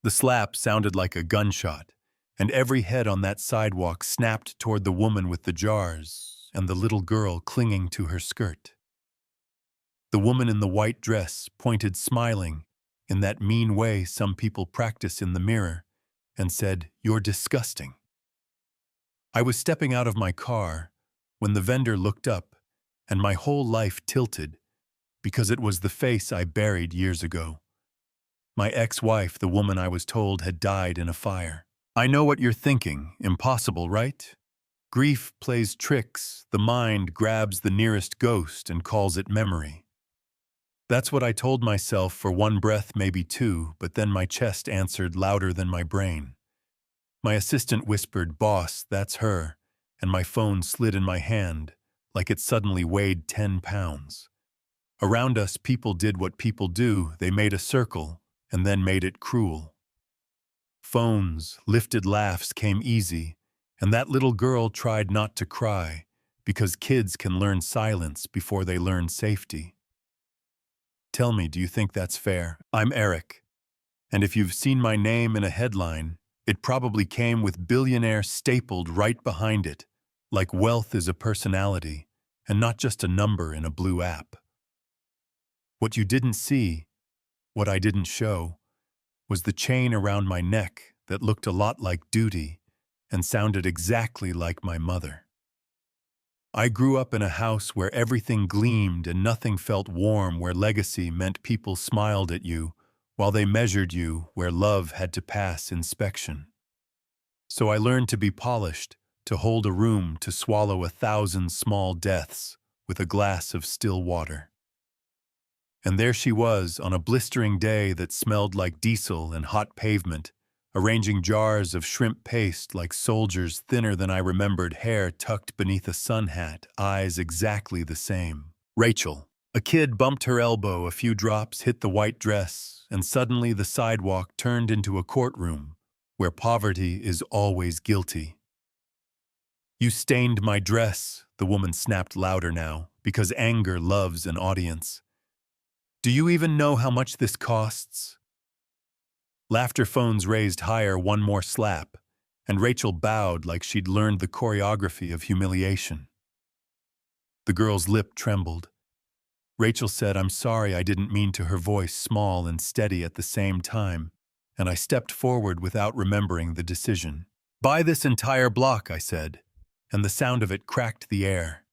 The slap sounded like a gunshot, and every head on that sidewalk snapped toward the woman with the jars and the little girl clinging to her skirt. The woman in the white dress pointed smiling in that mean way some people practice in the mirror and said, "You're disgusting." I was stepping out of my car when the vendor looked up and my whole life tilted because it was the face I buried years ago. My ex-wife, the woman I was told had died in a fire. I know what you're thinking. Impossible, right? Grief plays tricks. The mind grabs the nearest ghost and calls it memory. That's what I told myself for one breath, maybe two, but then my chest answered louder than my brain. My assistant whispered, "Boss, that's her," and my phone slid in my hand like it suddenly weighed 10 pounds. Around us, people did what people do. They made a circle and then made it cruel. Phones, lifted laughs came easy, and that little girl tried not to cry because kids can learn silence before they learn safety. Tell me, do you think that's fair? I'm Eric, and if you've seen my name in a headline, it probably came with billionaire stapled right behind it, like wealth is a personality and not just a number in a blue app. What you didn't see, what I didn't show, was the chain around my neck that looked a lot like duty and sounded exactly like my mother. I grew up in a house where everything gleamed and nothing felt warm, where legacy meant people smiled at you while they measured you, where love had to pass inspection. So I learned to be polished, to hold a room, to swallow 1,000 small deaths with a glass of still water. And there she was on a blistering day that smelled like diesel and hot pavement, arranging jars of shrimp paste like soldiers thinner than I remembered, hair tucked beneath a sun hat, eyes exactly the same. Rachel. A kid bumped her elbow, a few drops hit the white dress, and suddenly the sidewalk turned into a courtroom where poverty is always guilty. "You stained my dress," the woman snapped louder now, because anger loves an audience. "Do you even know how much this costs?" Laughter phones raised higher, one more slap, and Rachel bowed like she'd learned the choreography of humiliation. The girl's lip trembled. Rachel said, "I'm sorry, I didn't mean to," her voice small and steady at the same time, and I stepped forward without remembering the decision. "Buy this entire block," I said, and the sound of it cracked the air.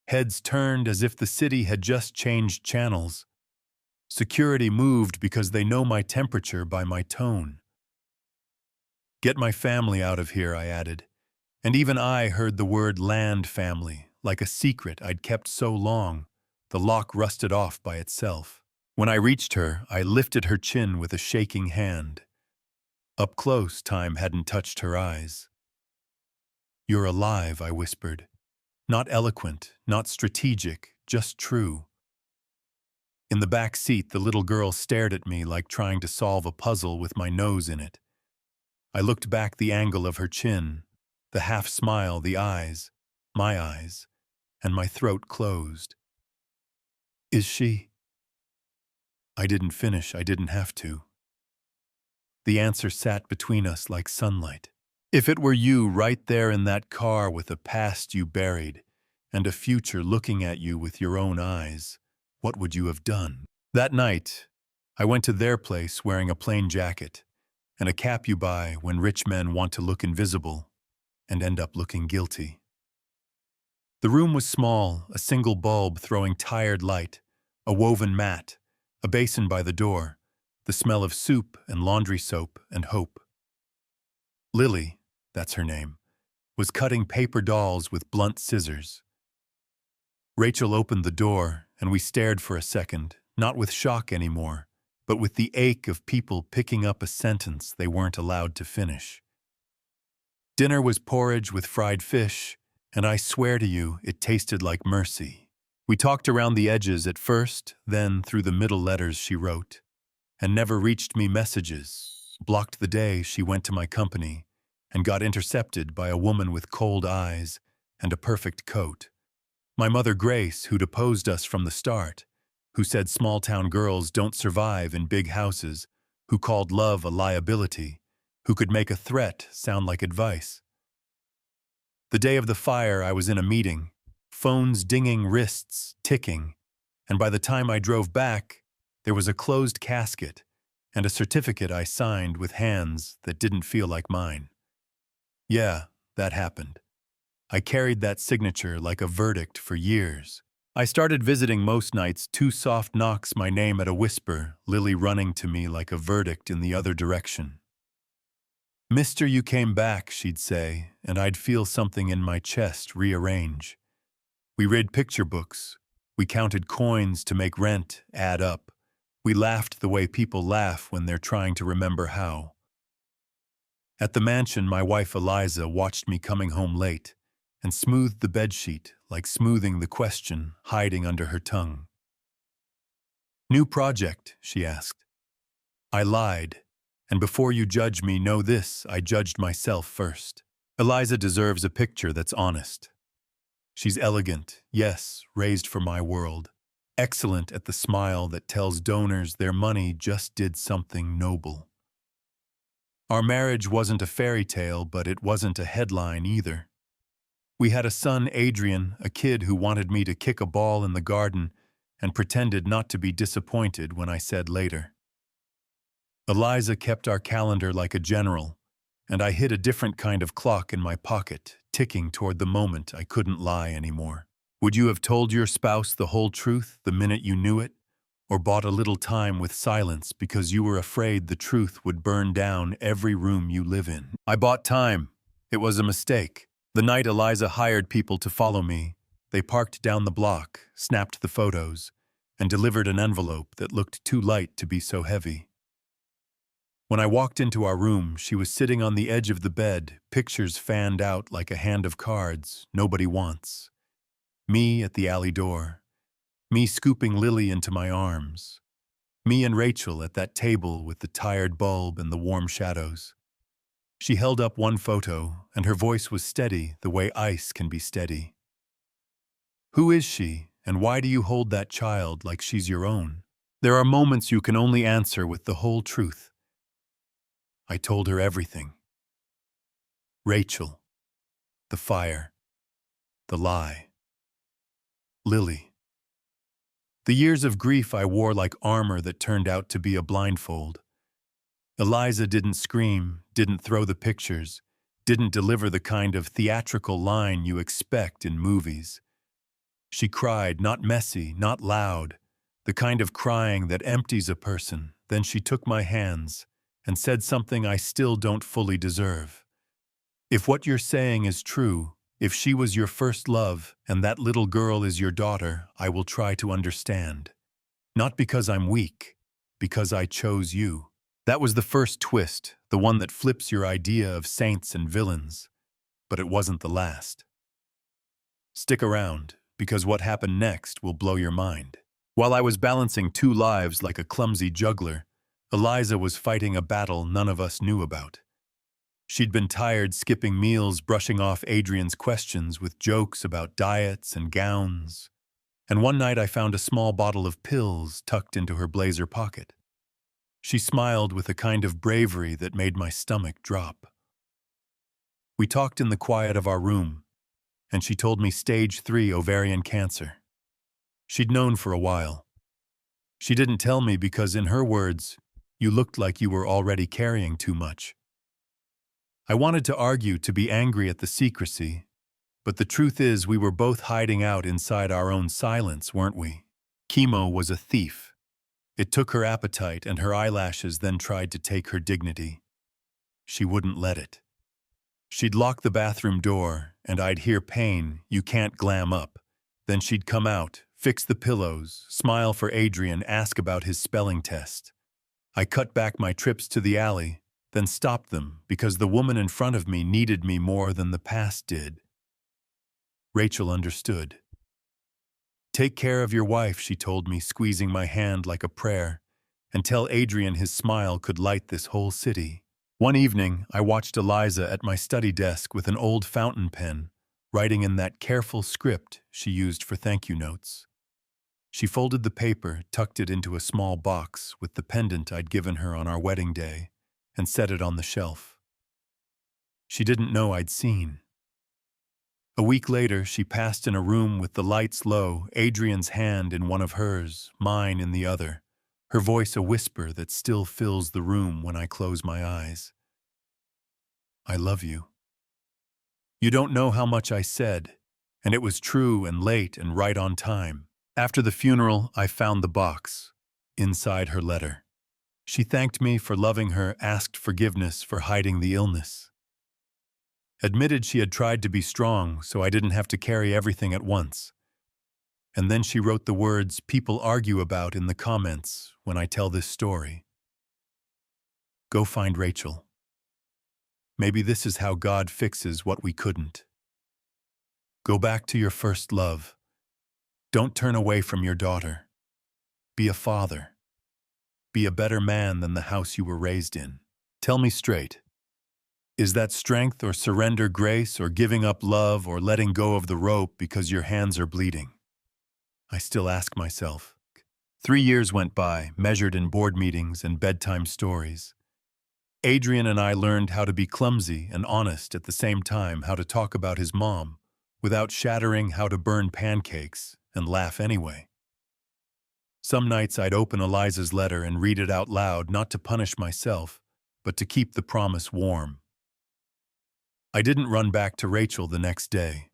Heads turned as if the city had just changed channels. Security moved because they know my temperature by my tone. "Get my family out of here," I added, and even I heard the word land family, like a secret I'd kept so long. The lock rusted off by itself. When I reached her, I lifted her chin with a shaking hand. Up close, time hadn't touched her eyes. "You're alive," I whispered. Not eloquent, not strategic, just true. In the back seat, the little girl stared at me like trying to solve a puzzle with my nose in it. I looked back, the angle of her chin, the half smile, the eyes, my eyes, and my throat closed. "Is she?" I didn't finish, I didn't have to. The answer sat between us like sunlight. "If it were you right there in that car with a past you buried and a future looking at you with your own eyes, what would you have done?" That night, I went to their place wearing a plain jacket and a cap you buy when rich men want to look invisible and end up looking guilty. The room was small, a single bulb throwing tired light, a woven mat, a basin by the door, the smell of soup and laundry soap and hope. Lily, that's her name, was cutting paper dolls with blunt scissors. Rachel opened the door, and we stared for a second, not with shock anymore, but with the ache of people picking up a sentence they weren't allowed to finish. Dinner was porridge with fried fish, and I swear to you, it tasted like mercy. We talked around the edges at first, then through the middle letters she wrote, and never reached me messages, blocked the day she went to my company, and got intercepted by a woman with cold eyes and a perfect coat. My mother Grace, who'd opposed us from the start, who said small-town girls don't survive in big houses, who called love a liability, who could make a threat sound like advice. The day of the fire, I was in a meeting, phones dinging, wrists ticking, and by the time I drove back, there was a closed casket and a certificate I signed with hands that didn't feel like mine. Yeah, that happened. I carried that signature like a verdict for years. I started visiting most nights, 2 soft knocks, my name at a whisper, Lily running to me like a verdict in the other direction. "Mister, you came back," she'd say, and I'd feel something in my chest rearrange. We read picture books. We counted coins to make rent add up. We laughed the way people laugh when they're trying to remember how. At the mansion, my wife Eliza watched me coming home late and smoothed the bedsheet like smoothing the question hiding under her tongue. "New project?" she asked. I lied, and before you judge me, know this, I judged myself first. Eliza deserves a picture that's honest. She's elegant, yes, raised for my world. Excellent at the smile that tells donors their money just did something noble. Our marriage wasn't a fairy tale, but it wasn't a headline either. We had a son, Adrian, a kid who wanted me to kick a ball in the garden and pretended not to be disappointed when I said later. Eliza kept our calendar like a general, and I hid a different kind of clock in my pocket, ticking toward the moment I couldn't lie anymore. Would you have told your spouse the whole truth the minute you knew it, or bought a little time with silence because you were afraid the truth would burn down every room you live in? I bought time. It was a mistake. The night Eliza hired people to follow me, they parked down the block, snapped the photos, and delivered an envelope that looked too light to be so heavy. When I walked into our room, she was sitting on the edge of the bed, pictures fanned out like a hand of cards nobody wants. Me at the alley door. Me scooping Lily into my arms. Me and Rachel at that table with the tired bulb and the warm shadows. She held up one photo, and her voice was steady the way ice can be steady. "Who is she, and why do you hold that child like she's your own? There are moments you can only answer with the whole truth." I told her everything. Rachel. The fire. The lie. Lily. The years of grief I wore like armor that turned out to be a blindfold. Eliza didn't scream, didn't throw the pictures, didn't deliver the kind of theatrical line you expect in movies. She cried, not messy, not loud, the kind of crying that empties a person. Then she took my hands and said something I still don't fully deserve. "If what you're saying is true, if she was your first love and that little girl is your daughter, I will try to understand. Not because I'm weak, because I chose you." That was the first twist, the one that flips your idea of saints and villains. But it wasn't the last. Stick around, because what happened next will blow your mind. While I was balancing 2 lives like a clumsy juggler, Eliza was fighting a battle none of us knew about. She'd been tired skipping meals, brushing off Adrian's questions with jokes about diets and gowns. And one night I found a small bottle of pills tucked into her blazer pocket. She smiled with a kind of bravery that made my stomach drop. We talked in the quiet of our room, and she told me stage 3 ovarian cancer. She'd known for a while. She didn't tell me because, in her words, you looked like you were already carrying too much. I wanted to argue, to be angry at the secrecy, but the truth is we were both hiding out inside our own silence, weren't we? Chemo was a thief. It took her appetite, and her eyelashes then tried to take her dignity. She wouldn't let it. She'd lock the bathroom door, and I'd hear pain, "You can't glam up." Then she'd come out, fix the pillows, smile for Adrian, ask about his spelling test. I cut back my trips to the alley, then stopped them because the woman in front of me needed me more than the past did. Rachel understood. "Take care of your wife," she told me, squeezing my hand like a prayer, "and tell Adrian his smile could light this whole city." One evening, I watched Eliza at my study desk with an old fountain pen, writing in that careful script she used for thank you notes. She folded the paper, tucked it into a small box with the pendant I'd given her on our wedding day, and set it on the shelf. She didn't know I'd seen. A week later, she passed in a room with the lights low, Adrian's hand in one of hers, mine in the other, her voice a whisper that still fills the room when I close my eyes. I love you. You don't know how much I said, and it was true and late and right on time. After the funeral, I found the box, inside her letter. She thanked me for loving her, asked forgiveness for hiding the illness. Admitted she had tried to be strong so I didn't have to carry everything at once. And then she wrote the words people argue about in the comments when I tell this story. Go find Rachel. Maybe this is how God fixes what we couldn't. Go back to your first love. Don't turn away from your daughter. Be a father. Be a better man than the house you were raised in. Tell me straight. Is that strength or surrender grace or giving up love or letting go of the rope because your hands are bleeding? I still ask myself. 3 years went by, measured in board meetings and bedtime stories. Adrian and I learned how to be clumsy and honest at the same time, how to talk about his mom without shattering, how to burn pancakes and laugh anyway. Some nights I'd open Eliza's letter and read it out loud, not to punish myself, but to keep the promise warm. I didn't run back to Rachel the next day.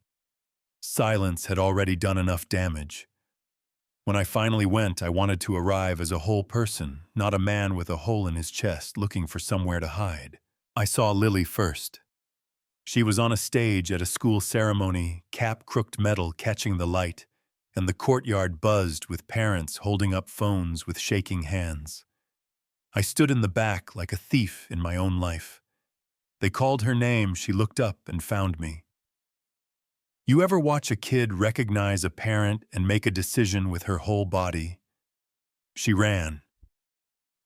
Silence had already done enough damage. When I finally went, I wanted to arrive as a whole person, not a man with a hole in his chest looking for somewhere to hide. I saw Lily first. She was on a stage at a school ceremony, cap crooked metal catching the light, and the courtyard buzzed with parents holding up phones with shaking hands. I stood in the back like a thief in my own life. They called her name, she looked up and found me. You ever watch a kid recognize a parent and make a decision with her whole body? She ran.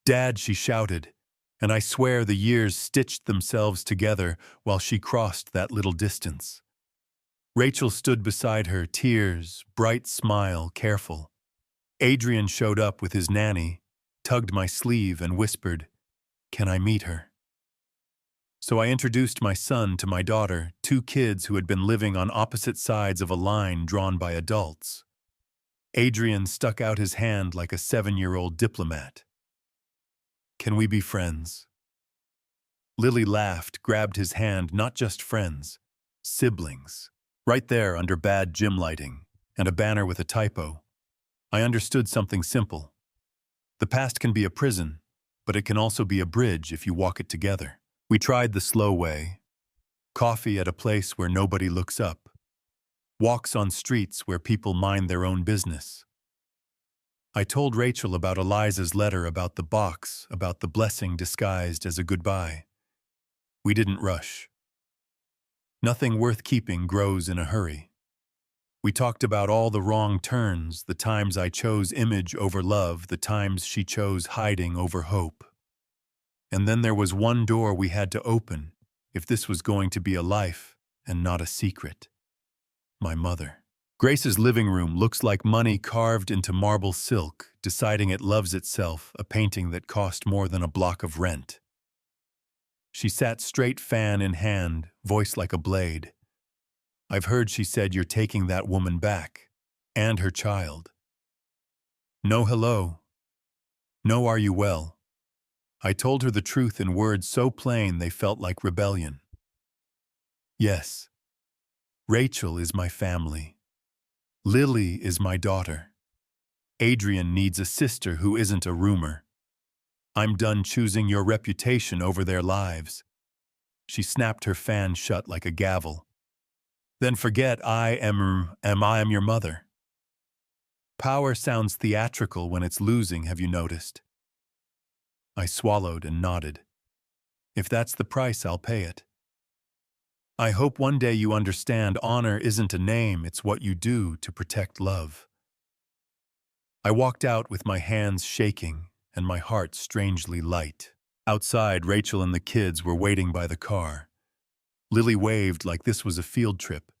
Dad, she shouted, and I swear the years stitched themselves together while she crossed that little distance. Rachel stood beside her, tears, bright smile, careful. Adrian showed up with his nanny, tugged my sleeve and whispered, "Can I meet her?" So I introduced my son to my daughter, 2 kids who had been living on opposite sides of a line drawn by adults. Adrian stuck out his hand like a 7-year-old diplomat. Can we be friends? Lily laughed, grabbed his hand, not just friends, siblings. Right there under bad gym lighting and a banner with a typo. I understood something simple. The past can be a prison, but it can also be a bridge if you walk it together. We tried the slow way. Coffee at a place where nobody looks up. Walks on streets where people mind their own business. I told Rachel about Eliza's letter, about the box, about the blessing disguised as a goodbye. We didn't rush. Nothing worth keeping grows in a hurry. We talked about all the wrong turns, the times I chose image over love, the times she chose hiding over hope. And then there was one door we had to open, if this was going to be a life and not a secret. My mother. Grace's living room looks like money carved into marble silk, deciding it loves itself, a painting that cost more than a block of rent. She sat straight, fan in hand, voice like a blade. I've heard she said you're taking that woman back, and her child. No hello. No are you well. I told her the truth in words so plain they felt like rebellion. Yes. Rachel is my family. Lily is my daughter. Adrian needs a sister who isn't a rumor. I'm done choosing your reputation over their lives. She snapped her fan shut like a gavel. Then forget I am your mother. Power sounds theatrical when it's losing, have you noticed? I swallowed and nodded. If that's the price, I'll pay it. I hope one day you understand honor isn't a name, it's what you do to protect love. I walked out with my hands shaking and my heart strangely light. Outside, Rachel and the kids were waiting by the car. Lily waved like this was a field trip.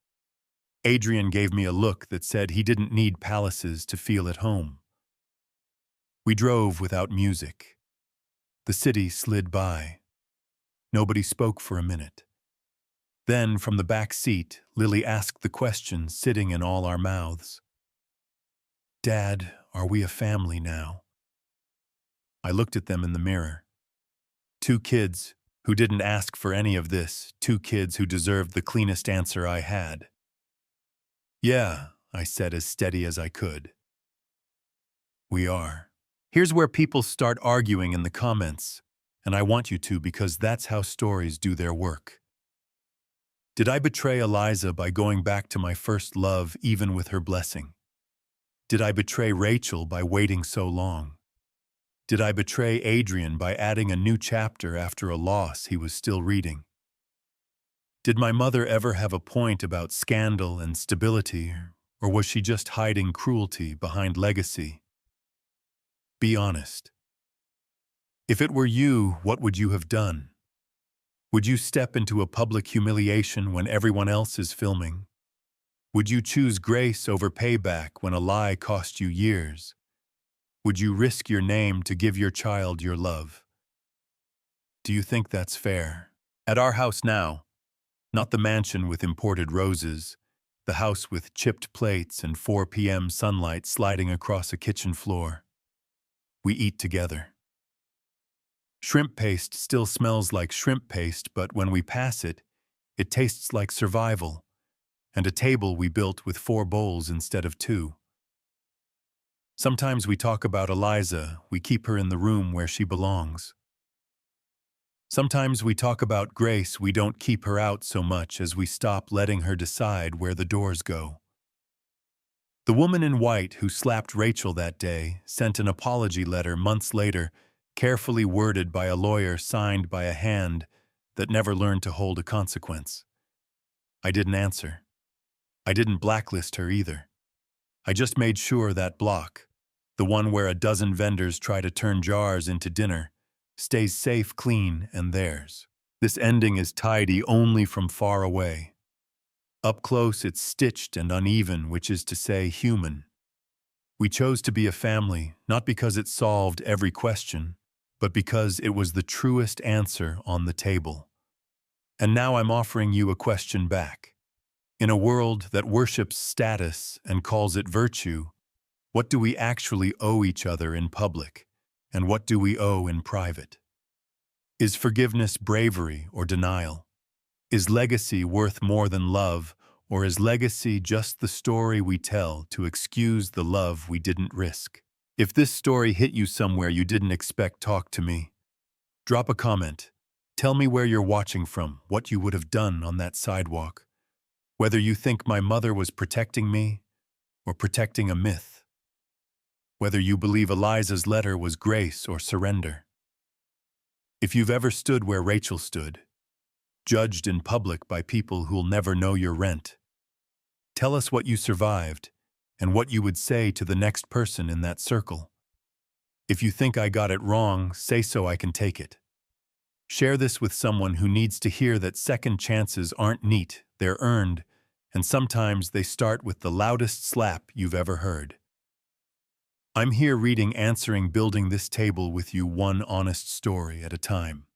Adrian gave me a look that said he didn't need palaces to feel at home. We drove without music. The city slid by. Nobody spoke for a minute. Then, from the back seat, Lily asked the question sitting in all our mouths. "Dad, are we a family now?" I looked at them in the mirror. Two kids who didn't ask for any of this, two kids who deserved the cleanest answer I had. "Yeah," I said as steady as I could. "We are." Here's where people start arguing in the comments, and I want you to because that's how stories do their work. Did I betray Eliza by going back to my first love even with her blessing? Did I betray Rachel by waiting so long? Did I betray Adrian by adding a new chapter after a loss he was still reading? Did my mother ever have a point about scandal and stability, or was she just hiding cruelty behind legacy? Be honest. If it were you, what would you have done? Would you step into a public humiliation when everyone else is filming? Would you choose grace over payback when a lie cost you years? Would you risk your name to give your child your love? Do you think that's fair? At our house now, not the mansion with imported roses, the house with chipped plates and 4 p.m. sunlight sliding across a kitchen floor, we eat together. Shrimp paste still smells like shrimp paste, but when we pass it, it tastes like survival, and a table we built with 4 bowls instead of 2. Sometimes we talk about Eliza, we keep her in the room where she belongs. Sometimes we talk about Grace, we don't keep her out so much as we stop letting her decide where the doors go. The woman in white who slapped Rachel that day sent an apology letter months later, carefully worded by a lawyer signed by a hand that never learned to hold a consequence. I didn't answer. I didn't blacklist her either. I just made sure that block, the one where a dozen vendors try to turn jars into dinner, stays safe, clean, and theirs. This ending is tidy only from far away. Up close, it's stitched and uneven, which is to say human. We chose to be a family, not because it solved every question, but because it was the truest answer on the table. And now I'm offering you a question back. In a world that worships status and calls it virtue, what do we actually owe each other in public, and what do we owe in private? Is forgiveness bravery or denial? Is legacy worth more than love, or is legacy just the story we tell to excuse the love we didn't risk? If this story hit you somewhere you didn't expect, talk to me. Drop a comment. Tell me where you're watching from, what you would have done on that sidewalk. Whether you think my mother was protecting me or protecting a myth. Whether you believe Eliza's letter was grace or surrender. If you've ever stood where Rachel stood, judged in public by people who'll never know your rent, tell us what you survived and what you would say to the next person in that circle. If you think I got it wrong, say so I can take it. Share this with someone who needs to hear that second chances aren't neat, they're earned, and sometimes they start with the loudest slap you've ever heard. I'm here reading, answering, building this table with you one honest story at a time.